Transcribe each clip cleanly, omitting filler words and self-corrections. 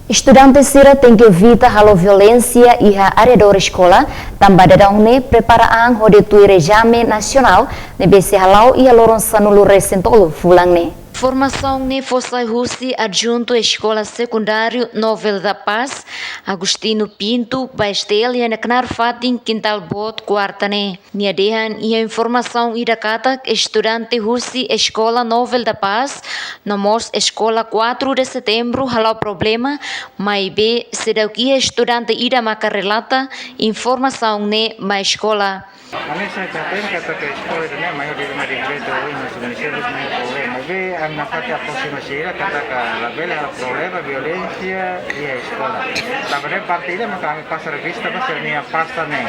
Estudantes Sira tem que evitar a violência e a área da escola, também da preparaan hode tui regime nacional, nebese halau e aloronsa no recentolo fulang ne. Formação ne Fossai Russi adjunto Escola Secundário Novel da Paz, Agostino Pinto, Baestel e Anacnar Fatin Quintal Bot quarta ne. Niadehan e a informação idakata estudante Russi Escola Novel da Paz, nomos Escola 4 de setembro halau problema, mas be sedauki estudante ida maka relata informação ne ma escola. Kami sa katen kata ke sekolah itu ne mayo di rumah di itu masih Indonesia terus mayo problem. Tapi ang nakati aproximasi kata ka label ala problema violencia di sekolah. Tapi partida maka kami pasar vista pasar ni pasta ne.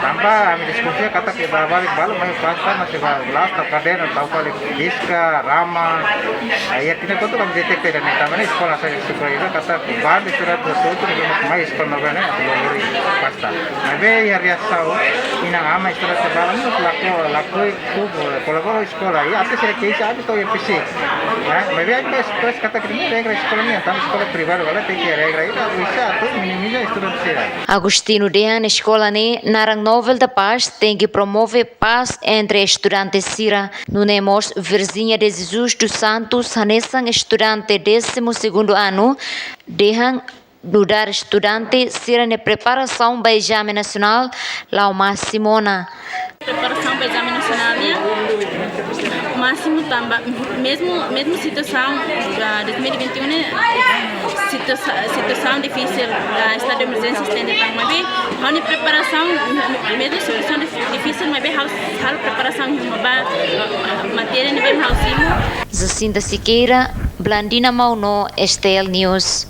Tambah kami diskusi kata ke balik balu mayo pasta masih belas tak kaden atau balik diska rama. Ya tidak kau tu kami detekte dan tambah sekolah saya sekolah itu kata band surat sesuatu dengan mayo sekolah mana atau lori pasta. Tapi ya riasau inang ama sekolah sebalang itu laku kolabor sekolah ya atas saya kisah ada tu yang fisik ya mereka itu kata kita regra sekolah ni tapi sekolah pribadi kalau tiada regra itu bisa tu minimizar estudante sira. Agostino Dehan escola ne narang Novel da Paz tem que promover paz entre estudantes Sira. Nunemos Virginia de Jesus dos Santos hanesang estudante 12º ano Dehan Dudar estudante Sira ne preparação para exame nacional Lauma Simona. Preparação para exame nacionalnya máximo tambah mesmo situação da 2021 situação difícil da estado de emergência estende tang mas hal preparação mesmo situação difícil mas hal preparação uma matéria nem hal simo. Jacinta Siqueira, Blandina Mauno, Estel News.